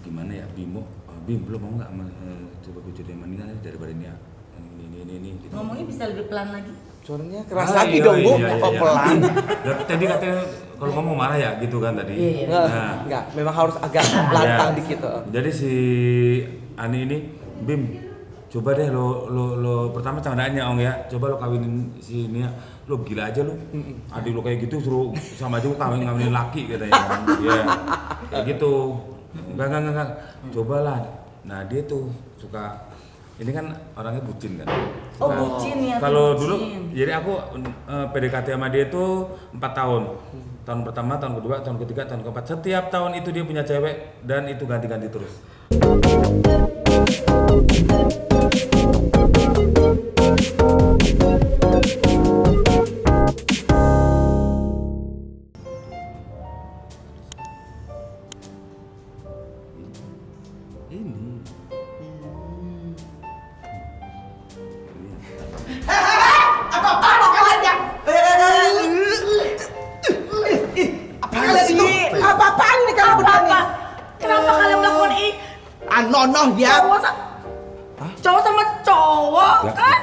Gimana ya Bimo, Bim belum mau nggak coba gue jadi mandinya daripada ini ya ini gitu. Ngomongnya bisa lebih pelan lagi. Suaranya keras lagi dong Bu, kok pelan? Tadi katanya kalau ngomong marah ya gitu kan tadi. Iya. Enggak, memang harus agak lantang dikit. Jadi si Ani ini, Bim, coba deh lo pertama candaannya Ong ya, coba lo kawinin si Nia, lo gila aja lo, adik lo kayak gitu suruh sama aja lo kawinin laki katanya kan, ya kayak gitu, enggak, cobalah. Nah dia tuh suka, ini kan orangnya bucin kan. Oh bucin ya. Kalau dulu, jadi aku PDKT sama dia tuh 4 tahun. Tahun pertama, tahun kedua, tahun ketiga, tahun keempat. Setiap tahun itu dia punya cewek dan itu ganti-ganti terus. Apa-apaan ini kalian berdua nih? Kenapa kalian melakukan ini? Anonoh ya. Cowok sama cowok kan?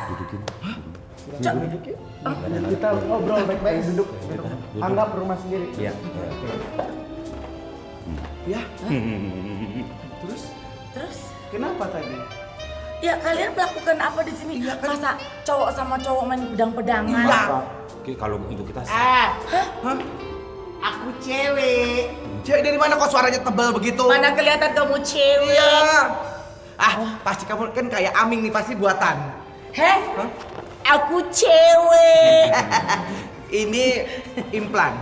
Kita ngobrol baik-baik, duduk. Anggap rumah sendiri. Iya. Ya. Terus? Kenapa tadi? Ya kalian melakukan apa di sini? Masa cowok sama cowok main pedang-pedangan? Iya. Oke, kalau untuk kita Aku cewek. Cewek dari mana kok suaranya tebal begitu? Mana kelihatan kamu cewek? Iya. Pasti kamu kan kayak Aming nih, pasti buatan. Heh? Aku cewek. Ini implan.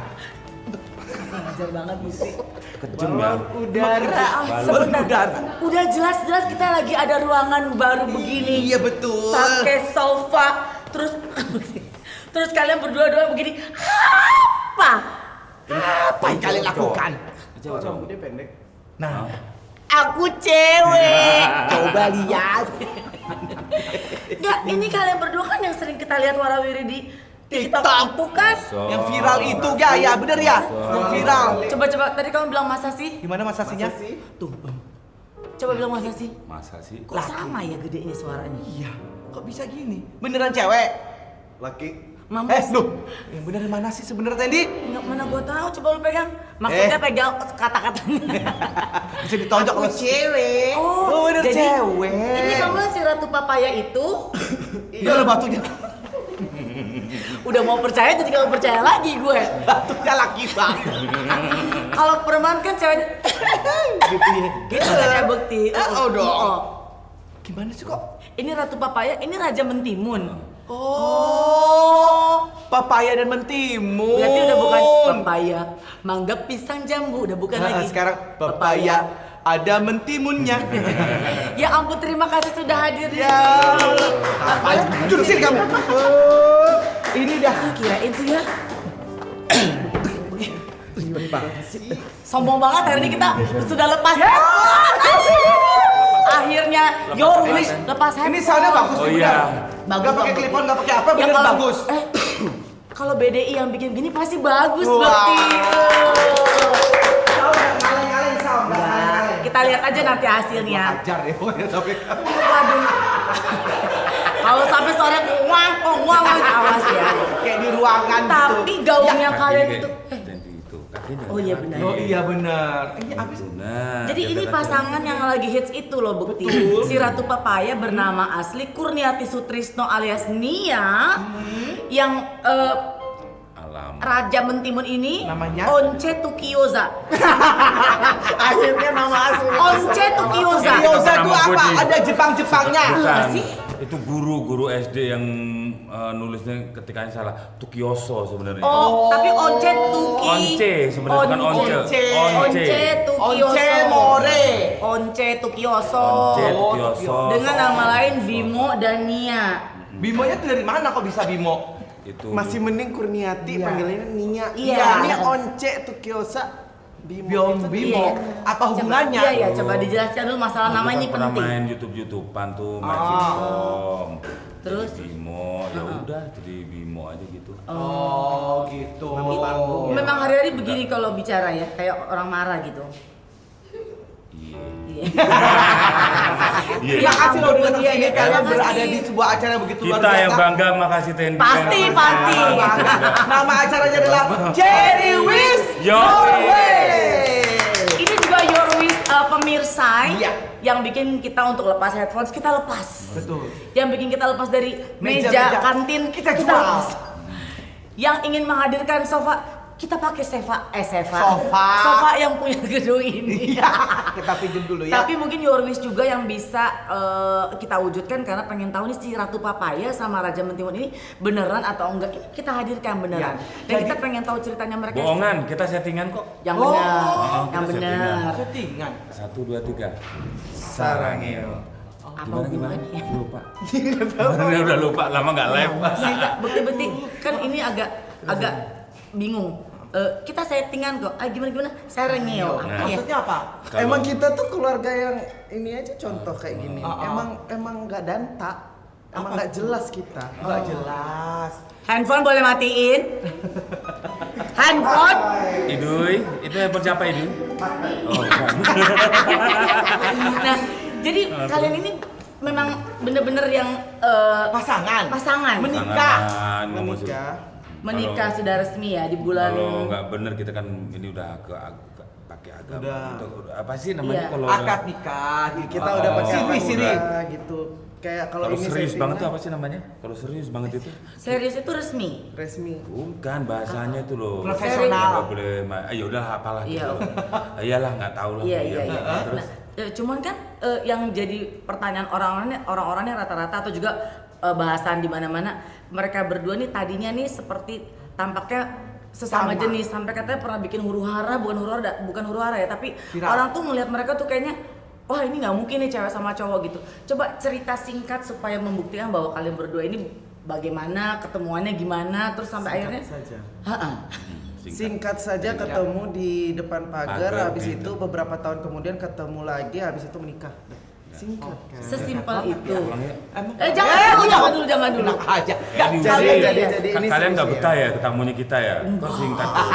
Ajar banget Busi. kejam ya. Udara. Sebentar. Udah jelas-jelas kita lagi ada ruangan baru begini. Iya betul. Pakai sofa. Terus kalian berdua-dua begini. Apa yang kalian lakukan? Coba. Dia pendek. Nah, Aku cewek. coba lihat. Enggak, ini kalian berdua kan yang sering kita lihat warawiri di TikTok itu kan? Yang viral itu ya bener ya. Yang viral. Coba tadi kamu bilang masa sih? Gimana masasinya? Tuh. Coba bilang masa sih? Masa sih? Kok sama ya gedenya suaranya? Iya. Kok bisa gini? Beneran cewek? Laki. Mampus. Loh, yang bener mana sih sebenarnya Tendi? Nggak, mana gua tahu, coba lu pegang. Maksudnya pegang kata-katanya. Bisa ditonjok lo cewek. Oh, bener jadi cewek. ini kamu si Ratu Papaya itu Iya lo batunya. udah mau percaya jadi nggak percaya lagi gue. Batunya laki banget. Kalau perempuan kan ceweknya Gitu ya. gitu kan kayak bukti. Oh dong. Oh. Gimana sih kok? Ini Ratu Papaya, ini Raja Mentimun. Oh, papaya dan mentimun. Berarti udah bukan papaya, mangga, pisang, jambu, udah bukan lagi. Sekarang papaya ada mentimunnya. Ya ampun, terima kasih sudah hadir. Ya. Apa? Duduk sini kamu. Ini dah. Kirain tuh ya. Ribet banget sih. Sombong banget hari ini kita sudah lepas. Akhirnya Yor wish lepas handphone. Ini soundnya bagus Oh nih, iya. bener. Nggak pakai clip-on, nggak pakai apa, Ya, bener kalau- bagus. Kalau BDI yang bikin gini pasti bagus Wah. berarti. Sound nggak kaleng-kaleng, sound nggak Ya, kaleng-kaleng. kita lihat aja nanti hasilnya. Ajar ya pokoknya sampai Waduh. Kalau sampai sore nguang, awas ya. kayak di ruangan gitu. Tapi gaunnya kalian itu. Oh iya benar. Oh iya benar. Ini abis. Jadi ini pasangan yang lagi hits itu loh bukti. Betul. Si Ratu Papaya bernama asli Kurniati Sutrisno alias Nia. Yang Alam. Raja Mentimun ini Namanya? Once Tukioza. Akhirnya nama asli. Once Tukioza. Gyoza itu Nama apa? Budi. Ada Jepang-Jepangnya. Bukan. sih? Itu guru SD yang nulisnya ketikanya salah. Tukioso sebenarnya. Oh, tapi Once Tuki. Once sebenarnya bukan once. Once Tukioso. Once More. Once Tukioso. Once Tukioso. Dengan nama lain Bimo dan Nia. Bimonya tuh dari mana kok bisa Bimo? Itu Masih mending Kurniati, Iya. panggilannya Nia. Iya. Ini Once Tukiosa. Bimo. Iya. Apa hubungannya? Iya, iya, coba dijelaskan dulu masalah nama ini pernah penting. main YouTubean tuh, main sitcom. Terus? Jadi Bimo, ya udah jadi Bimo aja gitu. Oh gitu. Memang hari-hari begini kalau bicara ya, kayak orang marah gitu. Iya. Iya. Iya. Terima kasih loh dengan Iya, ini iya, kalian terima berada kasih. di sebuah acara yang begitu luar Kita biasa. yang bangga makasih Tendi. Pasti. Nama acaranya adalah Cherry Wish Your Your Way. Way. Ini juga Your Wish pemirsa Iya. yang bikin kita untuk lepas headphones kita lepas. Betul. Yang bikin kita lepas dari meja Meja-meja. kantin Kita jual. lepas. Yang ingin menghadirkan sofa kita pakai sofa. Sofa yang punya gedung ini. Iya. Kita pinjam dulu ya. Tapi mungkin Your Wish juga yang bisa kita wujudkan karena pengen tahu nih si Ratu Papaya sama Raja Mentimun ini beneran atau enggak. Ini kita hadirkan beneran. Ya, Dan jadi- kita pengen tahu ceritanya mereka. Bohongan, kita settingan kok. Yang Oh, benar. kita Yang benar. settingan. 1, 2, 3. Sarangeo. Apa Gimana? hubungannya? Lupa. Ini udah lupa, lama nggak live. Enggak, bukti-bukti kan ini agak bingung. Kita settingan kok. Gimana? Sarangeo. Nah. Maksudnya apa? Kalau- Emang kita tuh keluarga yang ini aja contoh kayak gini. Ah. Emang nggak danta. Emang nggak jelas kita. Enggak jelas. Handphone boleh matiin? Handphone? Idui, itu handphone siapa Idui? Oh, bukan. Nah, jadi kalian ini memang bener-bener yang Pasangan. menikah. Sangat ngomong sih. Menikah sudah resmi ya di bulan. Kalau nggak bener kita kan ini udah pakai agama. Udah. Apa sih namanya Iya. kalau Akad nikah. Kita Oh, udah pakai siri, apa siri. gitu. Kayak kalau kalau ini serius settingan banget tuh apa sih namanya? Kalau serius banget itu? Serius itu resmi. resmi. Bukan bahasanya itu loh. Profesional. Nggak boleh. Ayo udah apalah Iya. gitu. Iyalah nggak tahu lah. Iya. Terus Nah, cuman kan yang jadi pertanyaan orang-orangnya rata-rata atau juga bahasan di mana-mana mereka berdua nih tadinya nih seperti tampaknya sesama Sama. jenis sampai katanya pernah bikin huru-hara bukan huru-hara ya tapi Viral. orang tuh melihat mereka tuh kayaknya wah ini nggak mungkin nih cewek sama cowok gitu. Coba cerita singkat supaya membuktikan bahwa kalian berdua ini bagaimana ketemuannya gimana terus sampai akhirnya saja. Ha-ha. Singkat saja ketemu di depan pagar, Pagar, habis gitu. itu beberapa tahun kemudian ketemu lagi, habis itu menikah. Singkat kan. Sesimpel itu. pulang ya. Jangan dulu. Enak aja. Ya, Jadi- jadi kan ini kalian nggak serius betah ya ketamunya kita ya? Kok singkat tuh?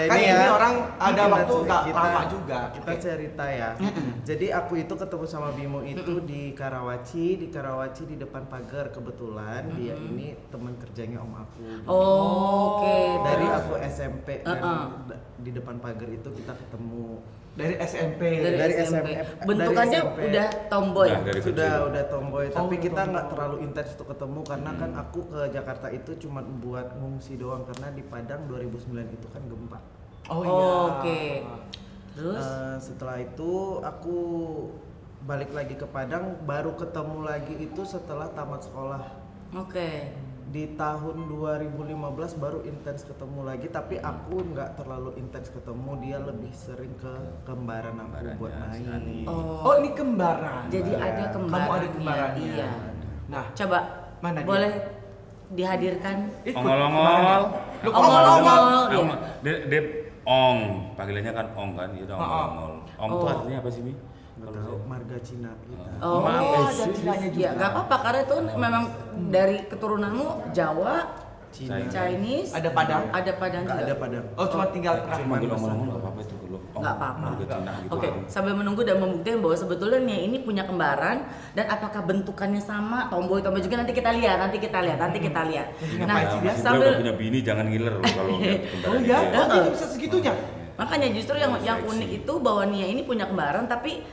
Kan ini orang ada Kita waktu nggak cerita- lama juga. Kita cerita ya. Jadi aku itu ketemu sama Bimo itu di Karawaci di depan pagar kebetulan dia ini teman kerjanya om aku. Oke. Dari terus? aku SMP dan di depan pagar itu kita ketemu. Dari SMP. dari dari SMP. SMP. Bentukannya Dari SMP. udah tomboy. Nah, dari kecil. Udah tomboy, tapi kita tomboy. nggak terlalu intens untuk ketemu karena kan aku ke Jakarta itu cuma buat ngungsi doang karena di Padang 2009 itu kan gempa. Oh iya. Oke. Terus Setelah itu aku balik lagi ke Padang, baru ketemu lagi itu setelah tamat sekolah. oke. Di tahun 2015 baru intens ketemu lagi, tapi aku nggak terlalu intens ketemu, dia lebih sering ke kembaran aku buat Kembarannya, main. Sani. Oh, ini kembaran. Jadi ada kembarannya. Kamu ada kembarannya. Iya. Nah, Coba Mana dia? boleh dihadirkan? ikut Ongol-ongol. Lu Ongol-ongol. Iya. Dia Ong, panggilannya kan Ong kan, itu ongol-ongol. Ong itu Oh. artinya apa sih, Mi? Nggak tahu, marga Cina kita. Oh, Oh, ada Cinanya juga. ya nggak apa-apa karena itu memang dari keturunanmu Jawa, Cina. Chinese, Ada Padang. ada Padang Nggak juga. ada Padang. Oh, cuma tinggal terakhir. Manggil ongol-ongol nggak apa-apa itu kalau Ong. Nggak apa-apa. Marga Cina gitu. Oke, sambil menunggu dan membuktikan bahwa sebetulnya nih ini punya kembaran dan apakah bentukannya sama tomboy juga nanti kita lihat. Nah, Ngapain sih dia? Masih sambil udah punya bini jangan ngiler loh kalau lihat kembaran Oh iya, dia. oh, gitu bisa segitunya. makanya justru yang unik itu bahwa Nia ini punya kembaran tapi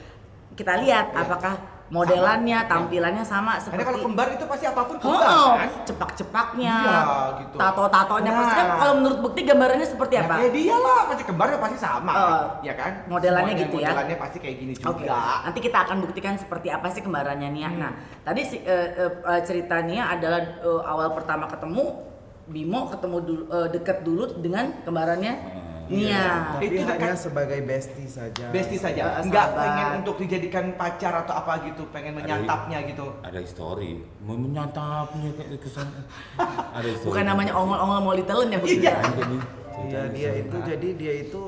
kita lihat apakah modelannya, tampilannya sama Karena seperti kalau kembar itu pasti apapun kembar Oh, kan? cepak-cepaknya, Iya, gitu. tato-tatonya Nah. pasti kan kalau menurut bukti gambarannya seperti apa? Ya dia lah, pasti kembarnya pasti sama, Oh, ya kan? modelannya Semuanya gitu ya? Modelannya pasti kayak gini juga. Oke, nanti kita akan buktikan seperti apa sih kembarannya Nia. Nah, tadi cerita Nia adalah awal pertama ketemu Bimo ketemu dulu, deket dulu dengan kembarannya Nia. Tapi Itu hanya kan- sebagai bestie saja. Bestie saja, Sahabat. nggak pengen untuk dijadikan pacar atau apa gitu, pengen menyantapnya gitu. Ada histori, mau menyantapnya kayak kesan. Ada histori. Bukan namanya ongol-ongol mau ditelen ya, Bu? Iya. Iya, dia itu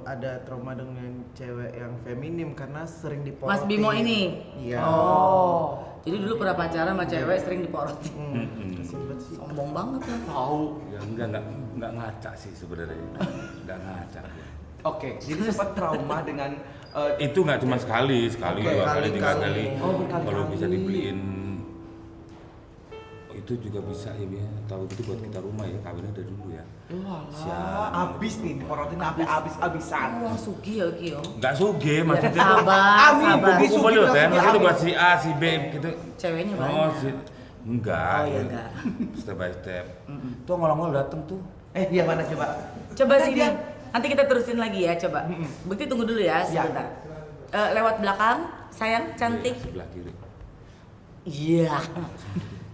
ada trauma dengan cewek yang feminim karena sering diporotin. Mas Bimo ini. Iya. Oh. Jadi dulu pernah pacaran sama cewek sering diporotin. Kesibet sih. Sombong banget ya. Tahu. Ya enggak ngaca sih sebenarnya. Enggak ngaca. Oke, jadi sempat trauma dengan Itu nggak cuma sekali, Oke, 2 kali, 3 kali. Oh, berkali-kali. Kalau bisa dibeliin itu juga bisa ya, tahu gitu buat kita rumah ya, kawinnya dari dulu ya. Walah, abis nih, porotin sampai abis-abisan. Wah, sugi ya Ki. Nggak suge maksudnya. Sabar, Amin, sabar. Bugi. Aku boleh Sugi, kan, sugi, maksudnya amin. buat si A, si B gitu. Ceweknya Oh, banyak. enggak. Oh, iya, enggak. Step by step. Tuh ngolong-ngolong dateng tuh. Dia mana coba? Coba Nah, sini. dia. Nanti kita terusin lagi ya, coba. Bukti tunggu dulu ya sebentar. Lewat belakang, sayang, cantik. Sebelah kiri. Iya.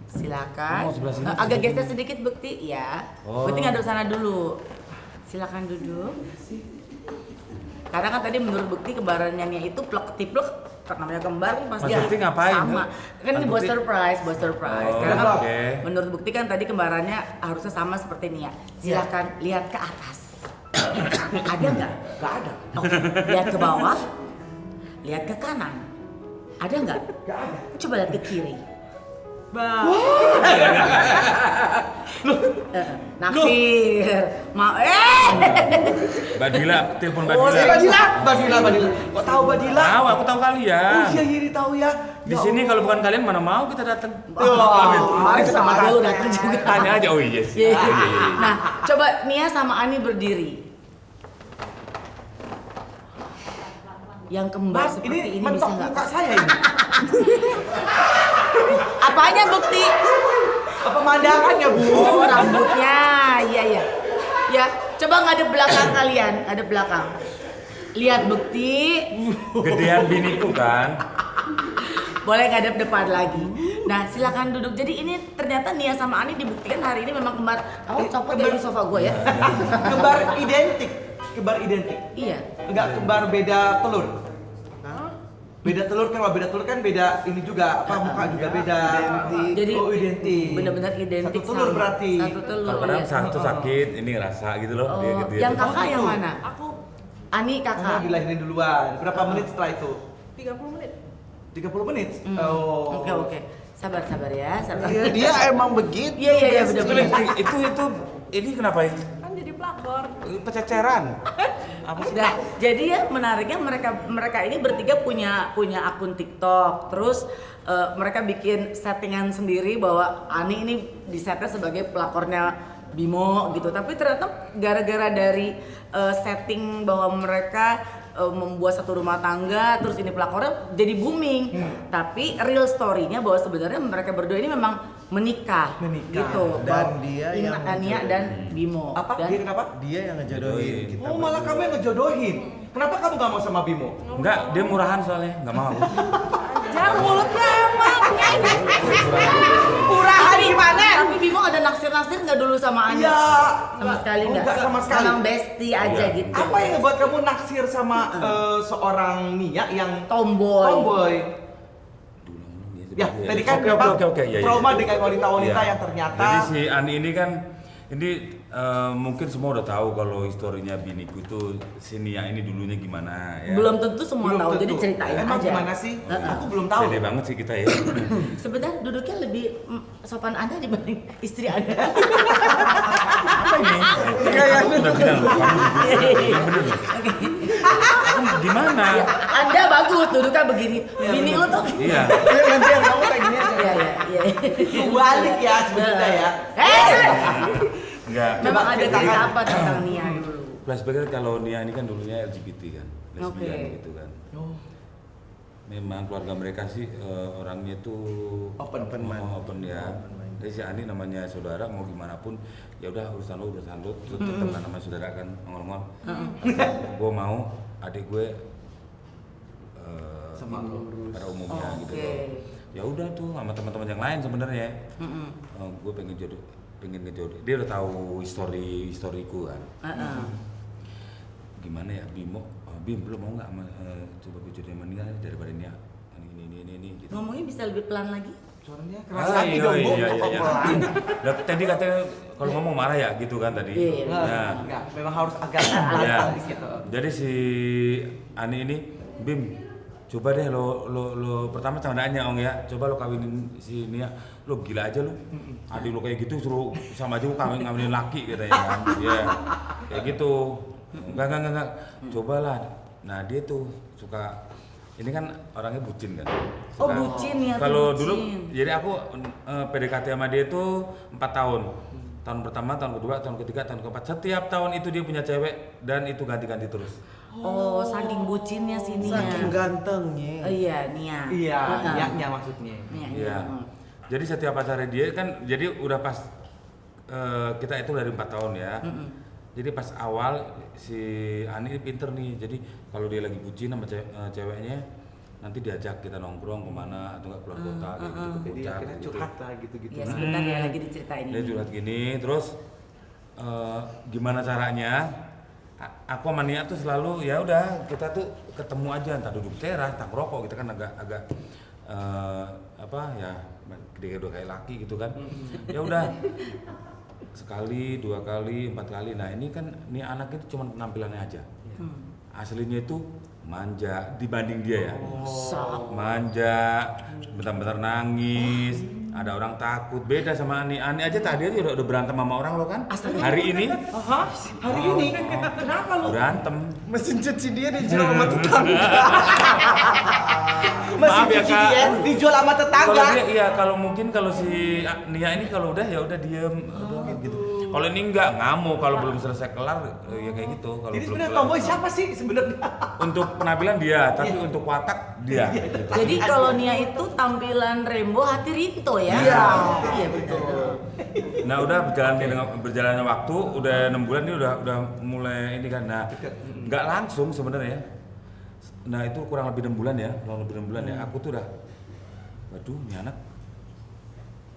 Silakan. Oh, sebelah sini, Agak sebelah geser sini. sedikit Bukti ya. Oh. Bukti ngadep sana dulu. Silakan duduk. Karena kan tadi menurut Bukti kembarannya Nia itu plek-tiplek, namanya kembar kan pasti Mas Bukti ngapain? sama. Kan ini Mas buat Bukti- surprise, buat surprise. Oh, Karena kan oke. menurut Bukti kan tadi kembarannya harusnya sama seperti Nia. Silakan lihat ke atas. Ada nggak? Gak ada. Oke. Lihat ke bawah. Lihat ke kanan. Ada nggak? Gak ada. Coba lihat ke kiri. Naksir. Badila, telepon Oh, Badila. Badila. Kok tahu Badila? Tahu, aku tahu kalian. Oh iya, Yiri tahu ya. Di sini kalau bukan kalian mana mau kita datang. Mari kita makan dulu datang juga. Tanya aja, oh iya sih. Iya. Nah, coba Nia sama Ani berdiri. Yang kembar Mas, seperti ini bisa mentok nggak? muka saya ini. Apanya Bukti? Apa pemandangannya, Bu? Oh, rambutnya. Iya, iya. Ya, coba ngadep belakang kalian, ngadep belakang. Lihat Bukti. Gedean biniku kan. Boleh ngadep depan lagi. Nah, silakan duduk. Jadi ini ternyata Nia sama Ani dibuktikan hari ini memang kembar. Kamu copot dari sofa gue ya. Kembar identik. Kembar identik. Iya. Enggak kembar beda telur. Beda telur kan, kalau beda telur kan beda ini juga, apa muka juga beda. Jadi Oh, identik. benar-benar identik. Satu telur sama. berarti. Satu telur. Kalau kadang iya. satu sakit, ini ngerasa gitu loh. Oh, Dia gitu ya. yang kakak Oh, yang gitu. mana? Aku Ani Karena kakak. dilahirin duluan. Berapa menit setelah itu? 30 menit. 30 menit? Hmm. Oh. Oke oke. Sabar sabar ya. Sabar. Dia emang begitu. Iya iya iya Itu, benar-benar. ini kenapa ya? Kan jadi pelakor. Pececeran. Apa sih? Nah, jadi ya menariknya mereka ini bertiga punya akun TikTok. Terus mereka bikin settingan sendiri bahwa Ani ini disetnya sebagai pelakornya Bimo gitu. Tapi ternyata gara-gara dari setting bahwa mereka membuat satu rumah tangga, terus ini pelakornya jadi booming. Tapi real story-nya bahwa sebenarnya mereka berdua ini memang menikah. Gitu. Dan dia yang Ania dan Bimo. Apa? Dan- Dia kenapa? Dia yang ngejodohin kita. Oh, malah kamu yang ngejodohin. Kenapa kamu gak mau sama Bimo? Enggak, dia murahan soalnya, enggak mau. Jangan mulutnya emang. Murahan gimana? Tapi Bimo ada naksir-naksir nggak dulu sama Ania? Iya. Sama sekali Oh, nggak? nggak sama sekali. Emang bestie aja Iya. gitu. Apa yang ngebuat kamu naksir sama seorang Nia yang Tomboy. tomboy? Ya, tadi kan Oke, iya, iya. trauma dengan wanita-wanita Iya. yang ternyata Jadi si Ani ini kan mungkin semua udah tahu kalau historinya biniku tuh si Nia ini dulunya gimana ya. Belum tentu semua belum tahu, tentu. jadi ceritain Emang aja. gimana sih? Heeh. Aku belum tahu. Pede banget sih kita ya. Sebentar duduknya lebih sopan Anda dibanding istri Anda. Apa ini? Aku udah bilang loh, kamu jujur, yang bener loh. Aku gimana? Ya, Anda bagus duduknya begini. Bini lu tuh. Iya. Nanti yang kamu kayak gini aja. Iya iya iya. Balik ya sebenarnya ya. Enggak. Memang ada ceritakan. cerita apa tentang Nia dulu? Flashbacknya kalau Nia ini kan dulunya LGBT kan, lesbian Oke. gitu kan. Oh. Memang keluarga mereka sih orangnya tuh Open open ya. Jadi si Ani namanya saudara mau gimana pun ya udah urusan lo tetap kan namanya saudara kan ngomong. Gue mau adik gue Sama lo. pada umumnya gitu Oke. loh. Ya udah tuh sama teman-teman yang lain sebenarnya. Gue pengen ngejodoh. Dia udah tahu historiku kan. Gimana ya Bimo? Bim belum mau nggak coba gue jodohin sama Nia daripada Nia ini gitu. Ngomongnya bisa lebih pelan lagi? Suaranya keras lagi dong, Bu. iya. Kok pelan? Lah, tadi katanya kalau ngomong marah ya gitu kan tadi. Iya. Nah, Enggak, memang harus agak ya. pelan gitu. Jadi si Ani ini Bim coba deh lo pertama candaannya Ong ya, coba lo kawinin si Nia, lo gila aja lo, adik lo kayak gitu suruh sama aja lo kawinin laki katanya kan, ya kayak gitu, enggak, cobalah, nah dia tuh suka ini kan orangnya bucin kan. Oh, bucin ya, tuh Kalau bucin. dulu jadi aku PDKT sama dia itu 4 tahun. Tahun pertama, tahun kedua, tahun ketiga, tahun keempat. Setiap tahun itu dia punya cewek dan itu ganti-ganti terus. Oh, saking bucinnya si Nia. Saking gantengnya. Oh iya, Nia. Iya, Heeh. niatnya maksudnya. Nia. Iya. Heeh. Jadi setiap pacarnya dia kan jadi udah pas kita itu dari 4 tahun ya. Jadi pas awal si Ani ini pinter nih. Jadi kalau dia lagi bucin sama ceweknya nanti diajak kita nongkrong kemana atau enggak keluar kota kayak gitu ke Jadi puncak akhirnya gitu. curhat lah gitu-gitu. Iya, sebentar ya lagi diceritain Dia ini. curhat gini terus gimana caranya aku sama Nia tuh selalu ya udah kita tuh ketemu aja entah duduk teras entah ngerokok kita kan agak apa ya dia udah kayak laki gitu kan ya udah sekali 2 kali 4 kali nah ini kan nih anak itu cuma penampilannya aja aslinya itu manja dibanding dia ya manja bentar-bentar nangis ada orang takut beda sama Ani aja tadi aja udah berantem sama orang lo kan hari ini Hari ini Kenapa lu? berantem Mesin cuci dia dijual sama tetangga. mesin Maaf ya, cuci Kak. dia dijual sama kalau tetangga. dia iya kalau mungkin kalau si Nia ini kalau udah ya udah diem udah gitu kalau ini enggak ngamuk kalau belum selesai kelar ya kayak gitu kalau Jadi belum sebenarnya kelar tomboy siapa sih sebenarnya? untuk penampilan dia tapi untuk watak dia gitu. Jadi kalau Nia itu tampilan Rembo, hati Rinto ya? Iya. Iya betul. Nah udah berjalannya waktu udah 6 bulan ini udah mulai ini kan nah nggak langsung sebenarnya nah itu kurang lebih 6 bulan ya aku tuh udah waduh ini anak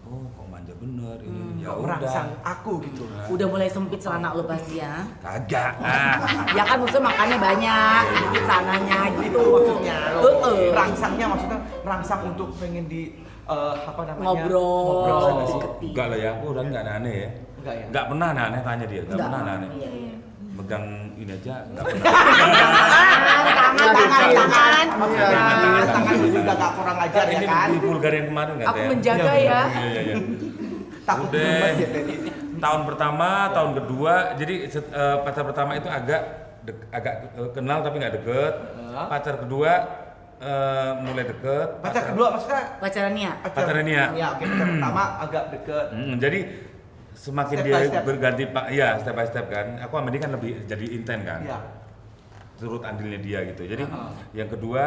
oh kok manja bener ini ya Kok udah merangsang aku gitu. Udah mulai sempit celana lu pasti ya? kagak Ya kan maksudnya makannya banyak, sedikit sananya gitu. Maksudnya Heeh. merangsangnya maksudnya merangsang untuk pengen di apa namanya? Ngobrol. sama si Deketin. enggak lah ya aku udah nggak aneh ya Enggak ya? nggak pernah aneh tanya dia nggak pernah aneh Iya, iya. megang ini aja nggak pernah Tangan. Tangan lu juga gak kurang ajar ya ini kan? di vulgar yang kemarin nggak Aku ya menjaga ya. iya Takut Udah. gemes ya tadi. tahun pertama, tahun kedua, jadi pacar pertama itu agak kenal tapi nggak deket. Pacar kedua mulai deket. Pacar kedua maksudnya? Pacaran Nia. Pacarnya Nia. Ya, oke, pacar pertama agak deket. Jadi semakin Step dia by step. berganti ya step by step kan. Aku sama dia kan lebih jadi inten kan. Iya. Turut andilnya dia gitu. Jadi yang kedua,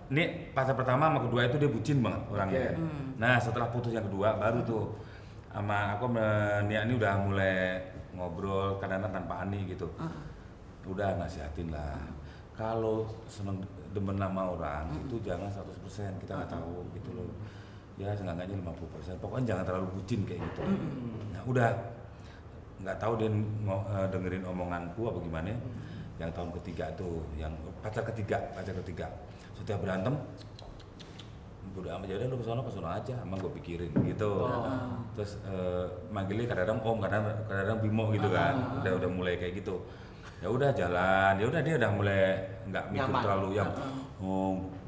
ini pacar pertama sama kedua itu dia bucin banget orangnya. Oke. Nah setelah putus yang kedua baru tuh sama aku sama Nia ini udah mulai ngobrol kadang-kadang tanpa Ani gitu. Udah nasihatin lah. Kalau seneng demen sama orang itu jangan 100% kita nggak tahu gitu loh. Ya seenggaknya 50%. Pokoknya jangan terlalu bucin kayak gitu. Nah udah nggak tahu dia mau dengerin omonganku apa gimana. Yang tahun ketiga tuh, yang pacar ketiga. Setiap berantem, udah amat jadi lu kesana aja, emang gue pikirin gitu. Terus manggilnya kadang-kadang om, kadang-kadang Bimo gitu kan. Udah mulai kayak gitu. Ya udah jalan, ya udah dia udah mulai nggak mikir Nyaman. terlalu yang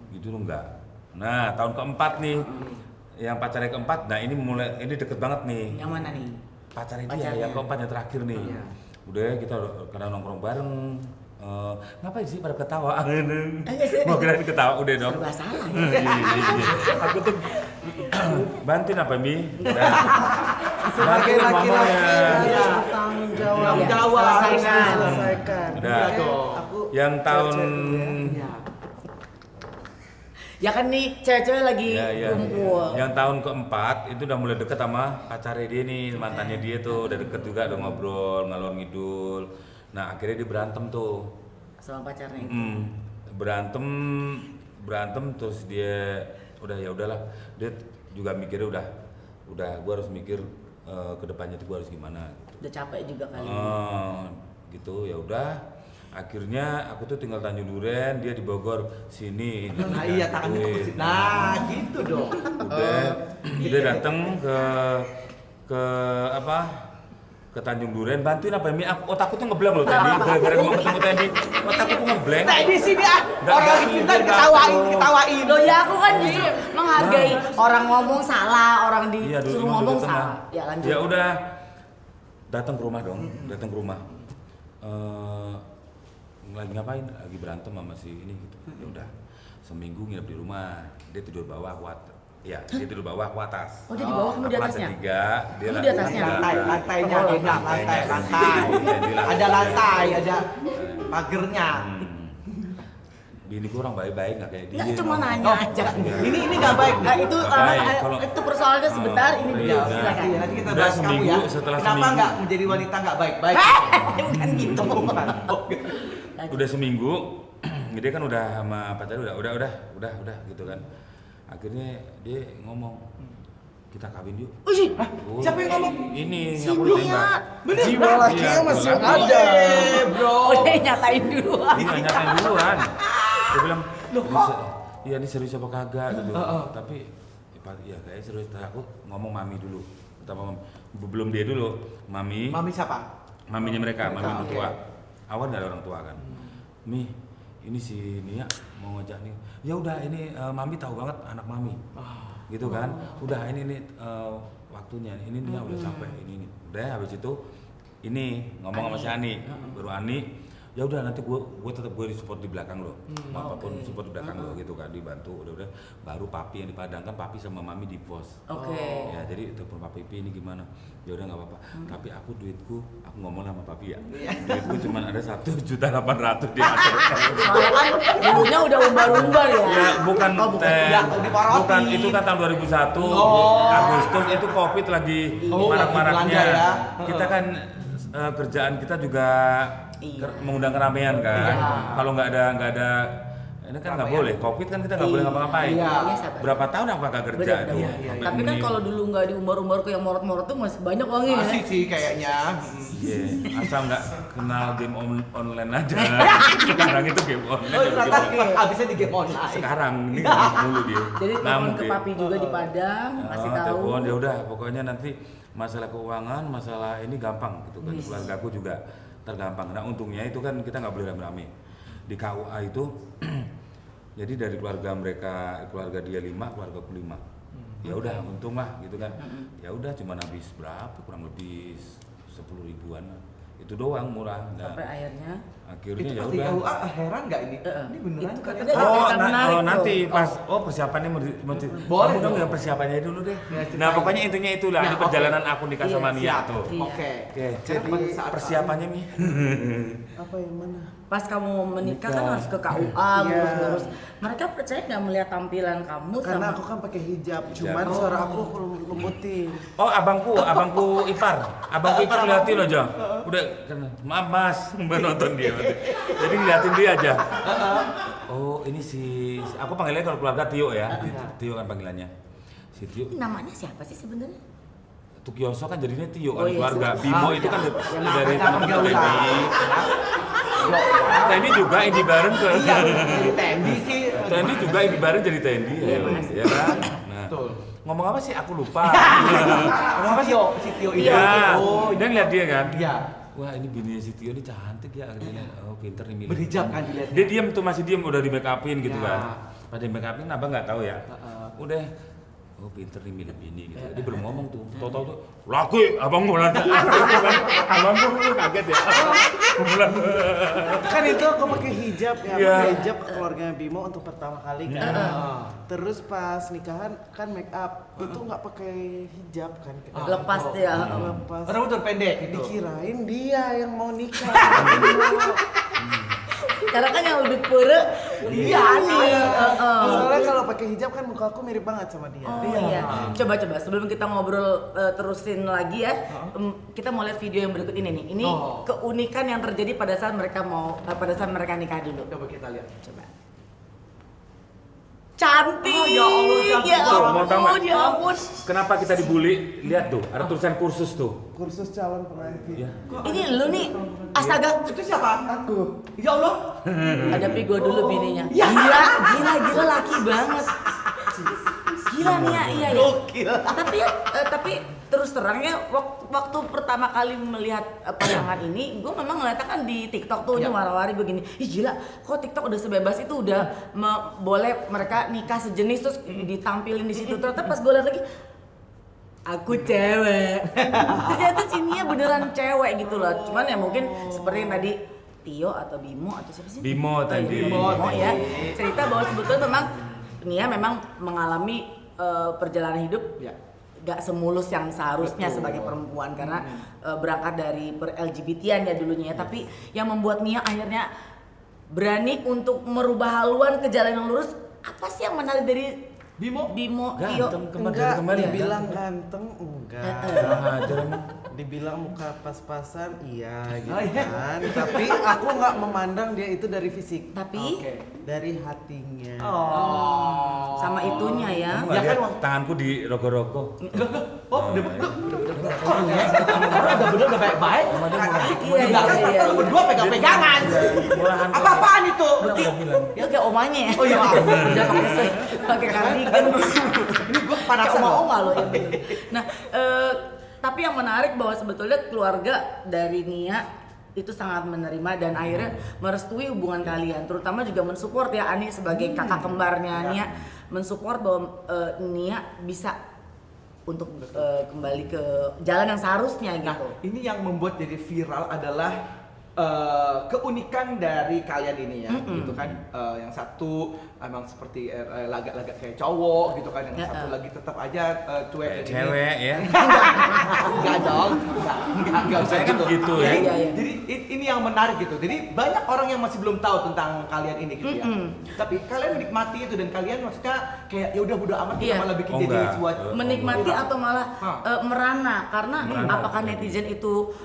gitu loh nggak. Nah tahun keempat nih, yang pacarnya keempat, nah ini deket banget nih. Yang mana nih? Pacarnya dia Pacarnya. yang keempat yang terakhir nih. Iya. Udah kita kadang nongkrong bareng. Ngapain sih pada ketawa? Mau kirain ketawa udah dong. Serba salah ya. Iya. Aku tuh bantuin apa Mi? Sebagai Bantuin laki-laki mamanya. harus bertanggung jawab. Iya, jawab. selesaikan. Selesaikan. Udah. Iya dong. Aku Yang tahun Iya. Ya kan nih cewek-cewek lagi ya. kumpul. Yang tahun keempat itu udah mulai deket sama pacarnya dia nih, mantannya dia tuh udah deket juga, udah ngobrol, ngalor ngidul. Nah akhirnya dia berantem tuh. Sama pacarnya itu. Berantem terus dia udah ya udahlah dia juga mikirnya udah gua harus mikir ke depannya tuh gua harus gimana gitu. Udah capek juga kali. Gitu ya udah akhirnya aku tuh tinggal Tanjung Duren dia di Bogor sini Nah iya tangannya ke sini. Nah gitu dong. udah datang ke apa ke Tanjung Duren bantuin apa Mi otakku tuh ngeblank loh tadi gara-gara mau ketemu tadi otakku tuh ngeblank Nah di sini ah Nggak, orang lagi nggak, cerita nggak, diketawain. Loh ya aku kan justru menghargai orang ngomong salah, orang Iya, disuruh dulu ngomong dulu salah. tengah. Ya lanjut. Ya udah datang ke rumah dong, datang ke rumah. lagi ngapain? Lagi berantem sama si ini gitu. Ya udah, seminggu nginep di rumah, dia tidur bawah, dia tidur bawah, aku atas. Oh, dia di bawah, kamu di Aku atasnya? lantai 3, dia Kamu di atasnya? Lantainya Oh, beda, lantai. Di Ada lantai, ada pagernya. Biniku orang baik-baik nggak kayak dia. Nggak, cuma nanya Oh, aja. Ini nggak baik. Nah, itu Nggak baik, kalau- itu persoalannya sebentar, ini dulu iya, silakan. Iya, nanti kita Udah bahas kamu seminggu, ya. setelah Kenapa seminggu. nggak menjadi wanita nggak baik-baik? Bukan gitu. Udah seminggu, dia kan udah sama pacarnya udah gitu kan. Akhirnya dia ngomong, kita kawin yuk. Uji, Oh, Siapa yang ngomong? Ini si aku Nia. ditembak. Jiwa laki Iya, yang masih gua ada. Bro. Oh, dia nyatain duluan. Dia nggak nyatain duluan. Dia bilang, iya ini serius apa kagak gitu. Tapi ya kayaknya serius. Aku ngomong mami dulu. Pertama belum dia dulu, mami. Mami siapa? Maminya mereka, mami Oke. mertua. Awal nggak ada orang tua kan. Mi, ini si Nia mau ngajak nih. Ya udah ini mami tahu banget anak mami. Gitu kan. Udah ini waktunya. Ini Nia udah capek ini. Udah habis itu ini ngomong sama si Ani. Baru Ani, ya udah nanti gue tetap gue support di belakang lo, apapun support di belakang lo gitu kan, dibantu udah baru papi yang di Padang kan, papi sama mami di pos. Oke. Ya jadi telepon papi ini gimana, ya udah nggak apa-apa, tapi aku duitku aku ngomong sama papi ya, duitku cuma ada 1.800.000 di atas. Soalnya kan dulunya udah umbar-umbar ya. Ya, bukan Oh, bukan. Ya, di Paroti. bukan itu kan tahun 2001 Agustus itu Covid lagi Oh, marak-maraknya. lagi belanja ya. Kita kan kerjaan kita juga Iya. mengundang keramaian kan. Iya. Kalau nggak ada ini kan nggak boleh. Covid kan kita nggak boleh ngapa-ngapain. Iya. Iya, sabar. Berapa tahun aku kagak kerja Bener, tuh. bener. Iya, iya. Tapi kan kalau dulu nggak di umbar-umbarku yang morot-morot tuh masih banyak uangnya ya. Masih sih kayaknya. Iya, asal nggak kenal game online aja. Sekarang itu game online. Oh, ternyata Oke. habisnya di game online. Sekarang ini mulu dia. Jadi telepon ke dia. papi juga di Padang, kasih tahu. Telepon ya udah pokoknya nanti masalah keuangan, masalah ini gampang gitu kan. Keluargaku juga tergampang. Nah untungnya itu kan kita nggak boleh rame-rame. Di KUA itu jadi dari keluarga mereka, keluarga dia 5, keluarga aku 5. Ya udah untung lah gitu kan. Ya udah cuma habis berapa, kurang lebih 10 ribuan lah. Itu doang murah. Nah, Sampai akhirnya akhirnya Itu ya pasti udah. KUA heran nggak ini? Ini beneran Itu kan? katanya ada cerita menarik tuh. nanti pas persiapannya Boleh kamu dong dong. ya persiapannya dulu deh. Ya, ceritain. Nah pokoknya intinya itulah Ya, ini oke. perjalanan aku nikah Iya, sama Nia Siap. tuh. Iya. Oke. Oke, Jadi pada saat persiapannya nih. Apa yang mana? pas kamu menikah kan Nikah. harus ke KUA, ngurus-ngurus. Mereka percaya nggak melihat tampilan kamu Karena sama aku kan pakai hijab, cuman suara aku lembutin. Oh abangku ipar liatin loh Jang. Udah maaf Mas, mbak nonton dia. Jadi ngeliatin dia aja. Oh ini aku panggilnya kalau keluarga Tio ya. Tio kan panggilannya. Si Tio. namanya siapa sih sebenarnya? Tukioso kan jadinya Tio Oh, kan iya, keluarga. sih. Bimo Ah, itu kan ya. dari Ya, teman nggak Tendi. usah. Tendi juga ini bareng ke. Iya, jadi Tendi sih. Tendi juga ini bareng jadi Tendi. Ya kan. Nah, Betul. ngomong apa sih? Aku lupa. Ngomong apa sih? Si Tio ini. Iya. Oh, Dia ngeliat dia kan. Iya. Wah ini bininya si Tio ini cantik ya. Akhirnya, oh pinter nih milih. Berhijab kan dilihatnya. Dia diam tuh masih diam udah di make upin gitu Ya. kan. Pada di make upin abang nggak tahu ya. Udah. Oh pinter nih milih bini gitu. Dia belum ngomong tuh. Tahu-tahu tuh laki abang mulai. Abang tuh kaget ya. Mulai. Kan itu aku pakai hijab ya, Iya. pakai hijab ke keluarga Bimo untuk pertama kali kan. Terus pas nikahan kan make up itu nggak pakai hijab kan. Lepas dia. Lepas. Orang betul pendek gitu. Dikirain dia yang mau nikah. Karena kan yang lebih pura Iya, nih. Soalnya kalau pakai hijab kan muka aku mirip banget sama dia. Oh iya. Coba sebelum kita ngobrol terusin lagi ya, kita mau lihat video yang berikut ini nih. Ini keunikan yang terjadi pada saat mereka nikah dulu. Coba kita lihat. Coba. Cantik. Oh, ya Allah, cantik ya banget. Mau tahu nggak? ampun, ya ampun. Kenapa kita dibully? Lihat tuh, ada tulisan kursus tuh. Kursus calon pengantin. Ya. Ini lu nih, astaga. Itu siapa? Aku. Ya Allah. Hadapi gua dulu bininya. Ya. Gila laki banget. Gila nih ya, iya ya. Gokil. Tapi terus terang ya waktu pertama kali melihat pasangan ini, gue memang ngeliatnya kan di TikTok tuh ini wara-wari begini. Ih gila, kok TikTok udah sebebas itu udah boleh mereka nikah sejenis terus ditampilin di situ. Ternyata pas gue lihat lagi, aku cewek. Ternyata sini ya beneran cewek gitu loh. Cuman ya mungkin seperti yang tadi Tio atau Bimo atau siapa sih? Bimo tadi. Bimo ya. Cerita bahwa sebetulnya memang Nia memang mengalami perjalanan hidup Ya. gak semulus yang seharusnya Betul. sebagai perempuan karena berangkat dari per LGBT-an ya dulunya ya. Tapi yang membuat Nia akhirnya berani untuk merubah haluan ke jalan yang lurus, apa sih yang menarik dari Bimo? Tio? Ganteng Enggak, kembali dibilang ganteng enggak. Kurang ajar emang. Dibilang muka pas-pasan iya gitu Oh, iya. kan. Tapi aku nggak memandang dia itu dari fisik, Tapi Oke. dari hatinya. Oh. sama itunya ya. Kamu Ya nggak kan, lihat Wak. tanganku di roko-roko. Oh, udah bener udah baik-baik. Iya, Di belakang iya, lu berdua pegang-pegangan. Murahan. Apa-apaan itu? Berarti udah bilang. Itu kayak omanya ya. Oh iya, maaf. Udah pakai kardigan. Ini gua Kayak kepanasan loh. oma-oma loh ya bener. Nah, tapi yang menarik bahwa sebetulnya keluarga dari Nia itu sangat menerima dan akhirnya merestui hubungan kalian, terutama juga mensupport ya Ani sebagai kakak kembarnya Nia, mensupport bahwa Nia bisa untuk kembali ke jalan yang seharusnya Nah, gitu. ini yang membuat jadi viral adalah keunikan dari kalian ini ya, gitu kan. Yang satu emang seperti lagak-lagak kayak cowok gitu kan, yang satu lagi tetap aja cuek Kayak ini. cewek ya. Enggak dong, enggak usah Saya kan gitu ya. Iya, iya. Jadi ini yang menarik gitu. Jadi banyak orang yang masih belum tahu tentang kalian ini gitu ya. Tapi kalian menikmati itu dan kalian maksudnya kayak ya udah bodo amat kita Iya. malah bikin Oh, jadi enggak. sebuah Menikmati atau malah merana karena Merana. apakah netizen itu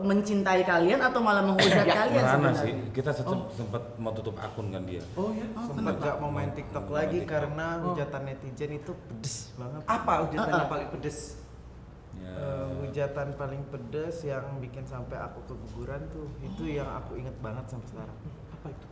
mencintai kalian atau malah menghujat kalian Mana sebenarnya? sih? Kita sempat mau tutup akun kan dia. Oh ya. Sempat gak mau main TikTok lagi karena hujatan netizen itu pedes banget. Apa hujatan yang paling pedes? Ya. Hujatan paling pedes yang bikin sampai aku keguguran tuh, itu yang aku inget banget sampai sekarang. Apa itu?